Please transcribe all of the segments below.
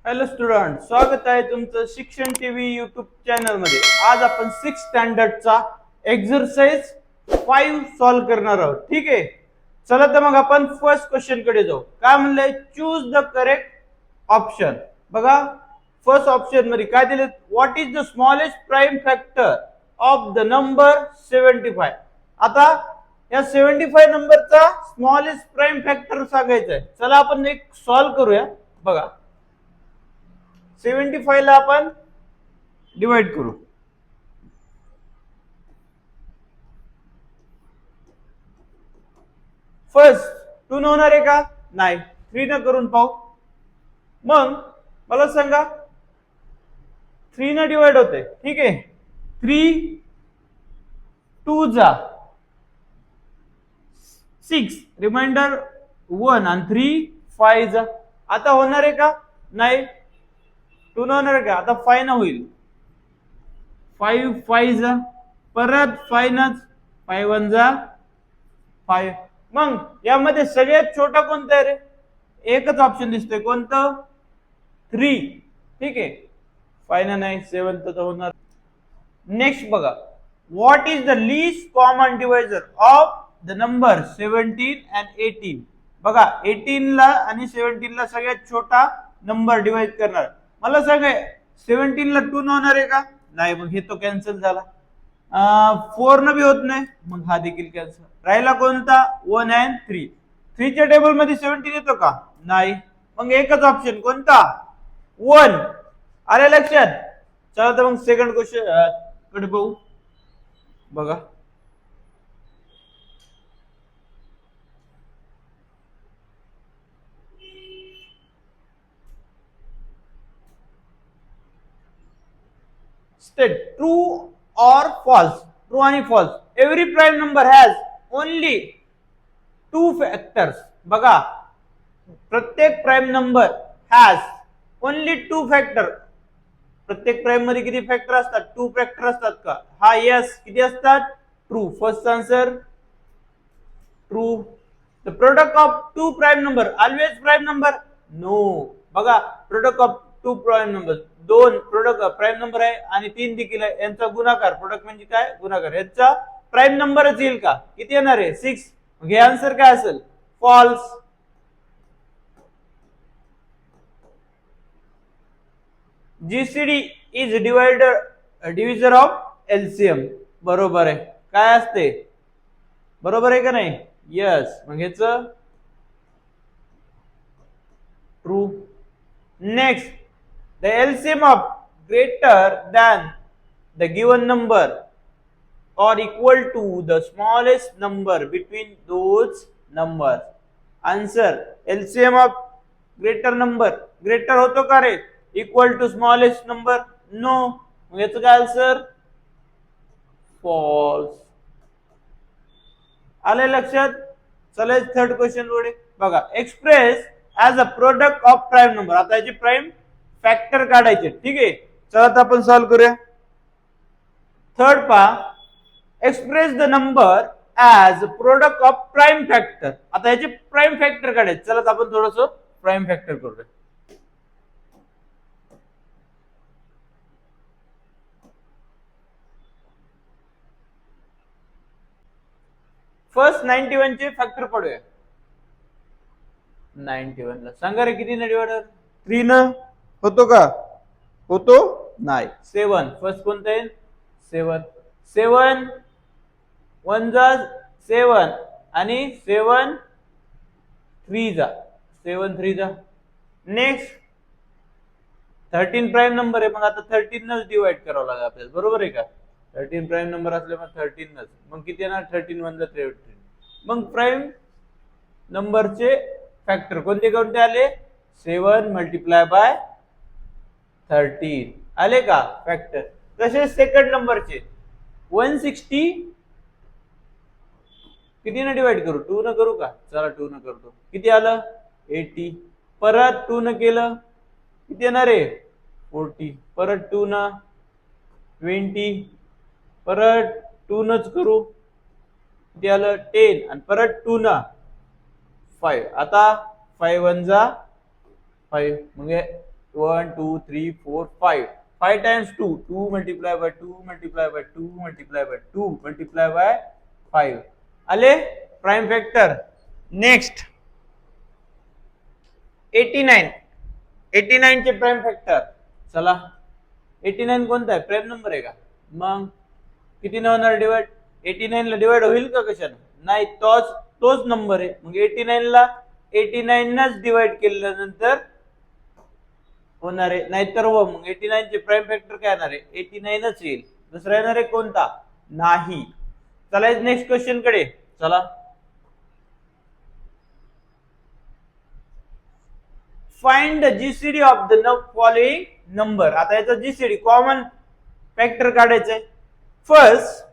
Hello student, स्वागत आहे तुमचं शिक्षण टीव्ही युट्यूब चॅनल मध्ये. आज आपण 6 स्टँडर्डचा एक्सरसाइज 5 सॉल्व करणार आहोत. ठीक आहे, चला तर मग आपण फर्स्ट क्वेश्चन कडे जाऊ. काय म्हणलंय? Choose the correct option. बघा, फर्स्ट ऑप्शन मध्ये काय दिले? What is the smallest prime factor of the number 75. आता या 75 नंबरचा स्मॉलेस्ट प्राइम फॅक्टर सांगायचा आहे. चला आपण एक सॉल्व करूया. बघा, 75 ला आपण डिवाइड करू. फर्स्ट 2 न होणार आहे का? नाही. 3 न करून पाहू. मग मला सांगा, 3 न डिवाइड होते. ठीक आहे, 3 2 जा 6, रिमाइंडर 1 आणि 3 5 जा. आता होणार आहे का? नाही. 2 न होणार का? आता 5 न होईल. 5 5 जा, परत 5 नच, 5 1 जा 5. मग यामध्ये सगळ्यात छोटा कोणता आहे रे? एकच ऑप्शन दिसतोय. कोणतं? 3. ठीक आहे, 5 न नाही, 7 तर होणार. नेक्स्ट बघा, what is the least common divisor of the number 17 and 18. बघा, 18 ला आणि 17 ला सगळ्यात छोटा नंबर डिवाइड करणार. मला सांगा, 17 ला 2 न होणार आहे का? नाही. मग हे तो कॅन्सल झाला. 4 न बी होत नाही, मग हा देखील कॅन्सल. राहिला कोणता? 1 अँड 3. 3 च्या टेबल मध्ये 17 येतो का? नाही. मग एकच ऑप्शन कोणता? 1. आले लक्षात? चला तर मग सेकंड क्वेश्चन कडे पाहू. बघा, स्टेट ट्रू और फॉल्स. ट्रू आणि false. Every prime number has only 2 factors. बघा, प्रत्येक prime number has only 2 factor. प्रत्येक प्राइम मध्ये किती फॅक्टर असतात? 2 फॅक्टर असतात का? हा यस. किती असतात? True. First answer true. The product of 2 prime number always prime number? No. बघा, product of 2 prime number, 2 product prime number आहे आणि 3 देखील आहे. यांचा गुणाकार, प्रोडक्ट म्हणजे काय? गुणाकार. यांचा प्राइम नंबरच येईल का? किती येणार आहे? 6. मग हे आन्सर काय असेल? False. GCD is divisor of LCM. बरोबर आहे. काय असते? बरोबर आहे का नाही? यस. मग ह्याच true. Next, the LCM of greater than the given number or equal to the smallest number between those numbers. Answer, LCM of greater number. greater होतो का रे? equal to smallest number? no. मग याचं काय answer? false. आले लक्षात? चला third question कडे बघा. Express as a product of prime number. आता याची प्राइम फॅक्टर काढायचे. ठीक आहे, चला तर आपण सॉल्व करूया. थर्ड पहा, express the number as product of prime factor. आता याचे प्राइम फॅक्टर काढायचे. चला तर आपण थोडस प्राइम फॅक्टर करूया. फर्स्ट 91 चे फॅक्टर पडूया. 91 ला सांगा रे, किती न डिवाइडर? 3 न होतो का? होतो? नाही. 7. फर्स्ट कोणतं आहे? 7. 7 1 जा 7 आणि 7 3 जा 7 3 जा. नेक्स्ट 13 प्राइम नंबर आहे. मग आता 13 नच डिवाइड करावं लागेल आपल्याला. बरोबर आहे का? 13 प्राइम नंबर असल्यामुळे 13 नच. मग किती येणार? 13 1 जा 13. मग प्राइम नंबरचे फॅक्टर कोणते कोणते आले? 7 मल्टिप्लाय बाय 13 आले का फॅक्टर? तसेच सेकंड नंबरचे 160 किती न डिवाइड करू? 2 न करू का? चला 2 न करतो. किती आलं? 80. परत 2 न केलं, किती येणार आहे? 40. परत 2 न 20. परत 2 नच करू, किती आलं? 10. आणि परत 2 न 5. आता 5 1 जा 5. मग 1 2 3 4 5 5 times 2 2 multiply by 2 multiply by 2 multiply by 2 multiply by 5 आले प्राइम फॅक्टर. नेक्स्ट 89 89 चे प्राइम फॅक्टर. चला 89 कोणता आहे, प्राइम नंबर आहे का? मग किती न होणार डिवाइड? 89 ला डिवाइड होईल का कशाने? नाही, तोच नंबर आहे. मग 89 ला 89 नच डिवाइड केल्यानंतर होणार आहे, नाहीतर मग 89 चे प्राइम फॅक्टर काय येणार आहे? 89च येईल. दुसरा येणार आहे कोणता? नाही. चला नेक्स्ट क्वेश्चन कडे चला. Find the GCD of the following number. आता याचा जीसीडी कॉमन फॅक्टर काढायचंय. First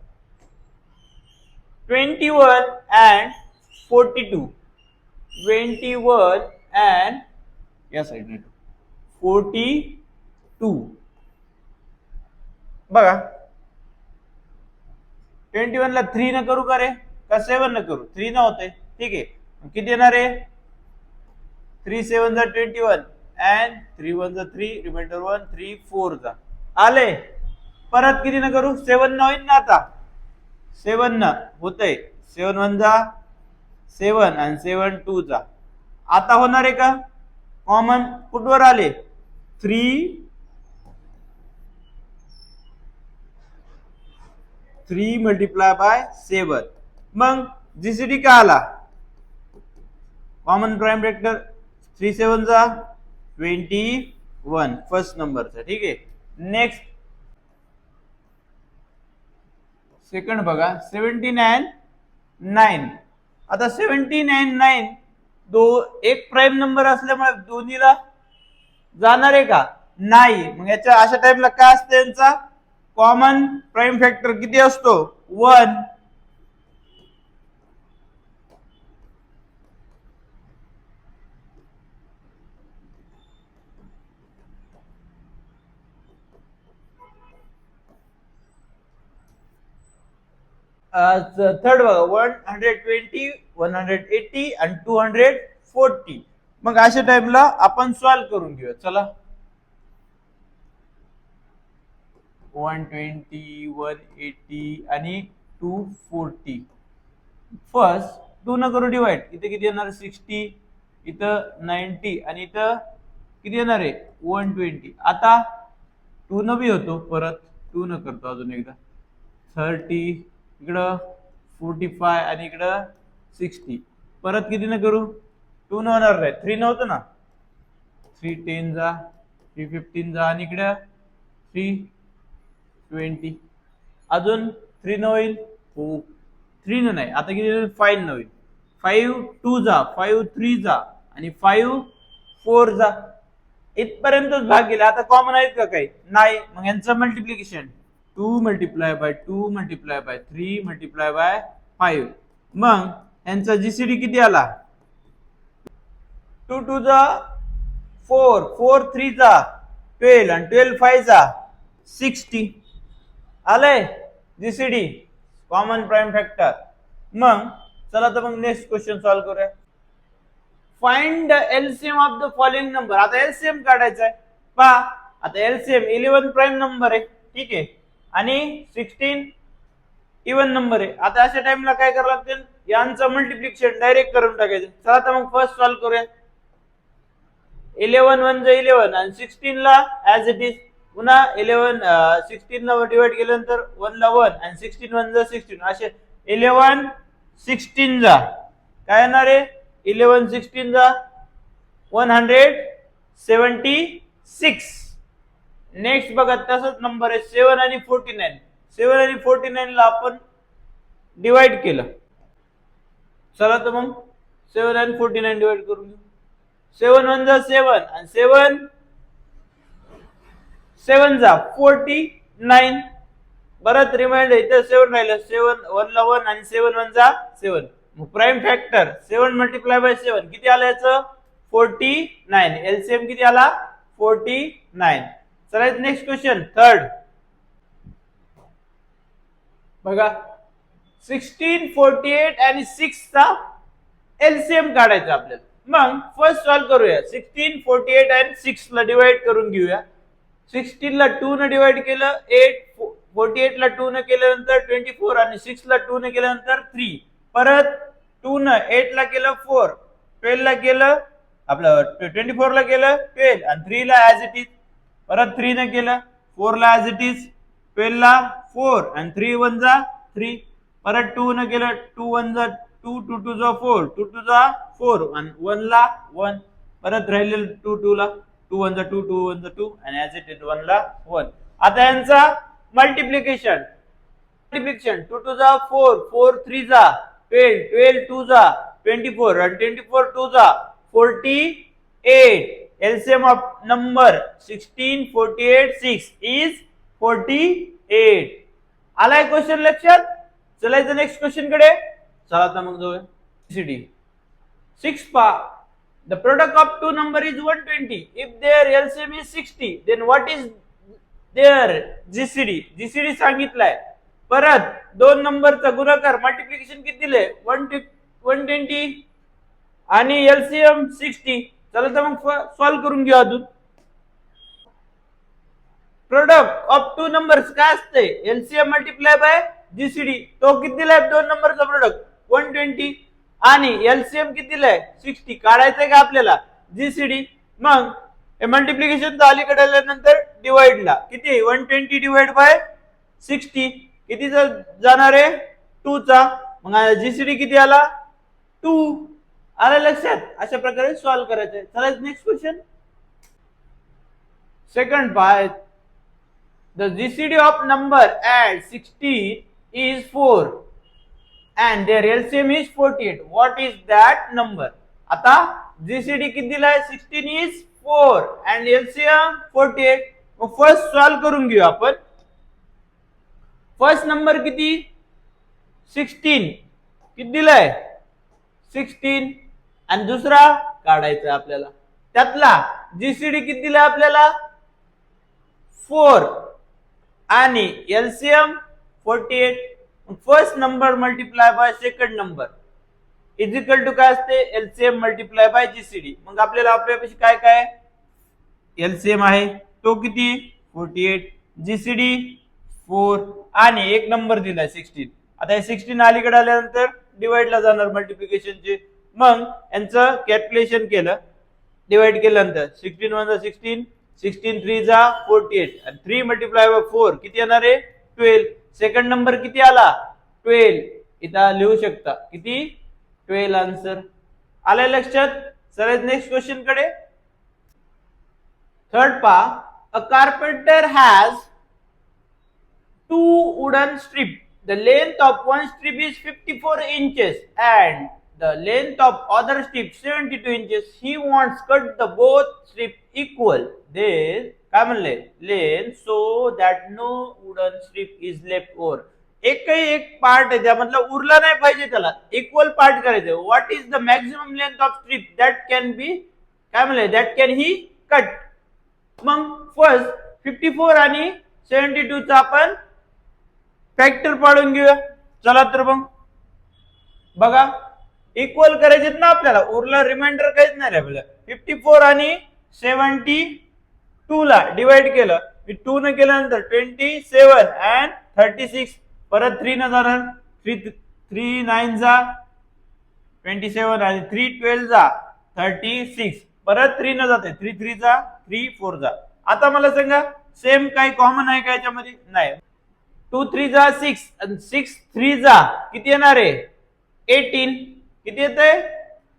21 and 42. 21 and या साइडने 42. बघा 21 ला 3 न करू का रे, का 7 न करू? 3 न होते. ठीक आहे, किती येणार आहे? 3 7 जा 21 and 3 1 जा 3 रिमाइंडर 1 3 4 जा आले. परत किती न करू? 7 न होईल ना. आता 7 न होतंय. 7 1 जा 7 आणि 7 2 जा. आता होणार आहे का? कॉमन कुठवर आले? 3 मल्टिप्लाय बाय 7. मग जीसीडी का आला? कॉमन प्राइम फॅक्टर 3 7 जा 21 फर्स्ट नंबरचा. ठीक आहे. नेक्स्ट सेकंड बघा 17 and 9. आता 17 and 9 एक प्राइम नंबर असल्यामुळे दोन्हीला जाणार आहे का? नाही. मग याच्या अशा टाइपला काय असते? यांचा कॉमन प्राइम फॅक्टर किती असतो? 1. थर्ड बघा 120 180 आणि 240. मग अशा टाइमला आपण सॉल्व करून घेऊया. चला 120 180 आणि 240. फर्स्ट 2 न करू डिवाइड. इथे किती येणार? 60. इथं 90 आणि इथं किती येणार आहे? 120. आता 2 न बी होतो. परत 2 न करतो अजून एकदा. 30 इकडं 45 आणि इकडं 60. परत किती न करू? 2 न होणार नाही. 3 नव्हतं ना. 3 10 जा 3 15 जा आणि इकडं 3 20. अजून 3 न होईल. हो 3 न नाही. आता किती होईल? 5 न होईल. 5 2 जा 5 3 जा आणि 5 4 जा. इथपर्यंतच भाग गेला. आता कॉमन आहेत का काही? नाही. मग यांचं multiplication 2 multiply by 2 multiply by 3 multiply by 5. मग यांचा जीसीडी किती आला? 2 2 जा 4 4 3 जा 12 आणि 12 5 जा 60. आले जीसीडी कॉमन प्राइम फॅक्टर. मग चला तर मग नेक्स्ट क्वेश्चन सॉल्व करूया. Find the LCM of the following number. आता एलसीएम काढायचा आहे. पहा आता एलसीएम 11 प्राइम नंबर आहे. ठीक आहे, आणि 16 इवन नंबर आहे. आता अशा टाइमला काय करावं लागतं? यांचं मल्टिप्लिकेशन डायरेक्ट करून टाकायचं. चला तर मग फर्स्ट सॉल्व करूया. 11 1 जा 11 आणि 16 ला ऍज इट इज. पुन्हा 11 16 ला डिवाइड केल्यानंतर 1 ला 1 आणि 16 1 जा 16. असे 11 16 जा काय येणार आहे? 11 16 जा 176. नेक्स्ट बघा तसंच नंबर आहे 7 आणि 49. 7 आणि 49 ला आपण डिवाइड केलं. चला तर मग 7 आणि 49 डिवाइड करून घेऊ. 7 1 जा 7 आणि 7 7 जा 49. परत रिमाइंडर इथे 7 राहिलं. 7 1 ला 1 आणि 7 1 जा 7. मग प्राइम फॅक्टर 7 मल्टिप्लाय बाय 7 किती आलं याचं? 49. एलसीएम किती आला? 49. चला नेक्स्ट क्वेश्चन थर्ड बघा 16 48 आणि 6 चा एलसीएम काढायचा आपल्याला. मग फर्स्ट सॉल्व करूया. 16, 48 आणि 6 ला डिवाइड करून घेऊया. 16 ला 2 ने डिवाइड केलं 8, 48 ला 2 ने केल्यानंतर 24 आणि 6 ला 2 ने केल्यानंतर 3. परत 2 ने 8 ला केलं 4, 12 ला केलं आपलं 24 ला केलं 12 आणि 3 ला ऍज इट इज. परत 3 ने केलं 4 ला ऍज इट इज, 12 ला 4 आणि 3 1 जा 3. परत 2 ने केलं 2 1 जा 2, 2 2 जा 4, 2 2 जा 4 आणि 1 ला 1. परत राहिलेलं 2 2 ला 2 1 जा 2, 2 1 जा 2 आणि ऍज इट इज 1 ला 1. आता यांचा मल्टिप्लिकेशन 2 2 जा 4, 4 3 जा 12, 12 2 जा 24 आणि 24 2 जा 48. LCM of number 16, 48, 6 is 48. आलाय क्वेश्चन लक्षात? चलायचं नेक्स्ट क्वेश्चन कडे. चला आता मग जाऊया. GCD 6 पा. The product of two number is 120. If their LCM is 60, then what is their GCD? GCD सांगितलाय. परत दोन नंबरचा गुणाकार मल्टिप्लिकेशन किती दिले? 120 आणि LCM 60. चला तर मग सॉल्व करून घेऊ अजून. प्रोडक्ट ऑफ टू नंबर्स काय असते? LCM multiply by GCD. तो किती दिलाय दोन नंबरचा प्रोडक्ट? 120 आणि LCM किती दिलाय? 60. काढायचंय का आपल्याला? GCD. मग मल्टिप्लिकेशन अलीकडे आल्यानंतर डिवाइडला किती? 120 डिवाइड बाय 60 कितीचा जाणार आहे? 2 चा. मग GCD किती आला? 2. आलं लक्षात? अशा प्रकारे सॉल्व करायचंय. चला next question. Second part. The GCD of number at 16 is 4 and their LCM is 48. What is that number? आता GCD किती दिलाय? 16 is 4 and LCM 48. मग फर्स्ट सॉल्व करून घेऊ आपण. फर्स्ट नंबर किती? 16. किती दिलाय? 16 आणि दुसरा काढायचा आपल्याला. त्यातला GCD किती दिलाय आपल्याला? 4 आणि LCM 48. First number multiply by second number is equal to काय असते? LCM multiply by GCD. मग आपल्याला आपल्यापाशी काय काय? LCM आहे तो किती? 48, GCD 4 आणि एक नंबर दिलाय 16. आता हे 16 अलीकडे आल्यानंतर डिवाइडला जाणार मल्टिप्लिकेशनचे. मग यांचं कॅल्क्युलेशन केलं, डिवाइड केल्यानंतर 16 1 जा 16, 16 3 जा 48 आणि 3 मल्टिप्लाय बाय 4 किती येणार आहे? 12. सेकंड नंबर किती आला? 12. इथं लिहू शकता किती? 12 आन्सर. आलंय लक्षात? चला नेक्स्ट क्वेश्चन कडे. थर्ड पा. अ carpenter has 2 wooden strips. The length of one strip is 54 inches and the length of other strip 72 inches. He wants cut the both strip equal. Then काय म्हणले? Length so that no wooden strip is left over. एक part आहे त्यामधला उरला नाही पाहिजे, त्याला equal part करायचं. What is the maximum length of strip that can be काय म्हणले? That can he cut. मग फर्स्ट 54 आणि 72 चा आपण फॅक्टर पाडून घेऊया. चला तर मग बघा इक्वल करायचे ना आपल्याला, उरला रिमाइंडर काहीच नाही आपल्याला. 54 आणि 72 ला डिवाइड केलं, 2 ने केल्यानंतर 27 and 36. परत 3 न जाणार, 3 9 जा 27 आणि 3 12 जा 36. परत 3 न जाते, 3 3 जा 3 4 जा. आता मला सांगा सेम काही कॉमन आहे का याच्यामध्ये? नाही. 2 3 जा 6 आणि 6 3 जा किती येणार आहे? 18. किती येते?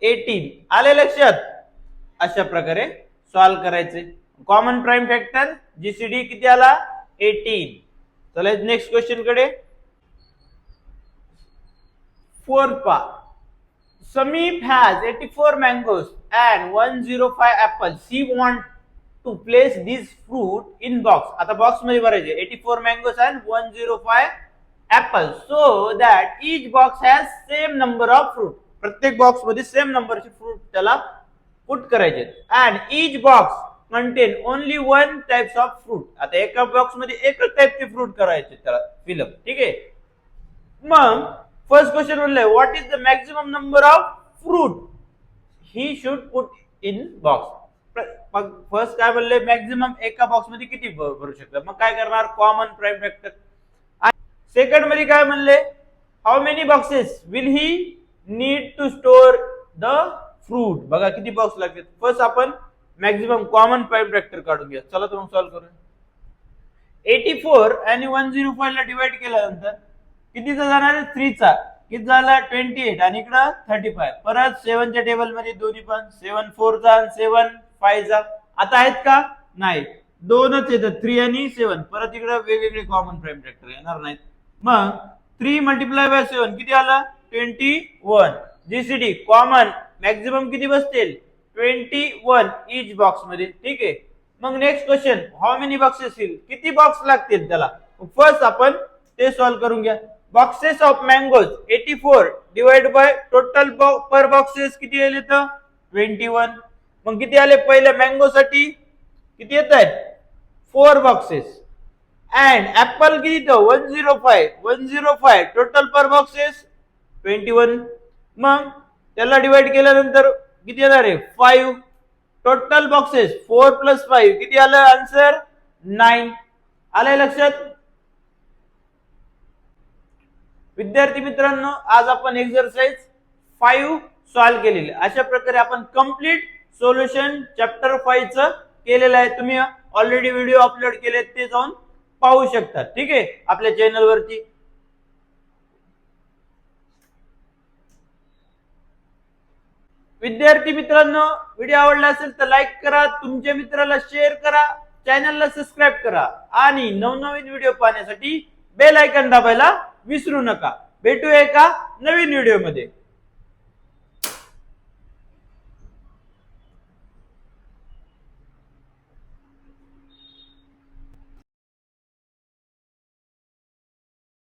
18. आले लक्षात? अशा प्रकारे सॉल्व करायचे. कॉमन प्राइम फॅक्टर GCD किती आला? 18. चला नेक्स्ट क्वेश्चन कडे. फोर्थ पा. Samip has 84 mangoes and 105 apples. He wants to place these fruit in box. आता बॉक्स मध्ये भरायचे. 84 mangoes and 105 apples so that each box has same number of fruit. प्रत्येक box मध्ये सेम नंबरचे fruit त्याला put करायचे. and each box contain only one types of fruit. आता एका बॉक्स मध्ये एकच टाइपचे फ्रूट करायचे त्याला फिलअप. ठीक आहे. मग फर्स्ट क्वेश्चन म्हणलंय what is the maximum number of fruit. He should put in box. First काय म्हणले, मॅक्झिमम एका बॉक्स मध्ये किती भरू शकतात, मग काय करणार, कॉमन प्राइम फॅक्टर. सेकंड मध्ये काय म्हणले, how many boxes will he need to store the fruit. बघा किती बॉक्स लागतात. फर्स्ट आपण मॅक्झिमम कॉमन प्राइम फॅक्टर काढून घ्या. चला तर मग सॉल्व्ह करूया. 84 आणि 105 ला डिवाइड केल्यानंतर कितीचा जाणार आहे, 3 चा. किती झाला, 28 आणि इकडं 35. परत 7 च्या टेबल मध्ये दोन्ही पण 7 4 चा आणि 7 5 चा. आता आहेत का, नाही, दोनच येतात 3 आणि 7. परत इकडं वेगवेगळे कॉमन प्राइम फॅक्टर येणार नाहीत. मग 3 मल्टिप्लाय बाय 7 किती आला, 21. जीसीडी कॉमन मॅक्झिमम किती बसतील, 21 इच बॉक्स मध्ये. ठीक आहे. मग next question, how many boxes येईल, किती बॉक्स लागतील त्याला. फर्स्ट आपण ते सॉल्व्ह करून घ्या. Boxes of mangoes 84 divide by total per boxes किती आले तर 21. मग किती आले, पहिल्या मँगो साठी किती येत आहेत, 4 बॉक्सेस. अँड ऍपल किती तर 105 टोटल पर बॉक्सेस 21. मग त्याला डिवाइड केल्यानंतर किती येणार आहे, 5. टोटल बॉक्सेस 4 + 5 किती आलं, आन्सर 9. आलंय लक्षात. विद्यार्थी मित्रांनो, आज आपण एक्सरसाइज 5 सॉल्व्ह केलेली. अशा प्रकारे आपण कंप्लीट सोल्युशन चॅप्टर 5 च केलेलं आहे. तुम्ही ऑलरेडी व्हिडिओ अपलोड केले, ते जाऊन पाहू शकता. ठीक आहे, आपल्या चॅनल वरती. विद्यार्थी मित्रांनो, व्हिडिओ आवडला असेल तर लाईक करा, तुमच्या मित्राला शेअर करा, चॅनलला सबस्क्राईब करा आणि नवनवीन व्हिडिओ पाहण्यासाठी बेल आयकॉन दाबायला विसरू नका. भेटूया एका नवीन व्हिडिओ मध्ये.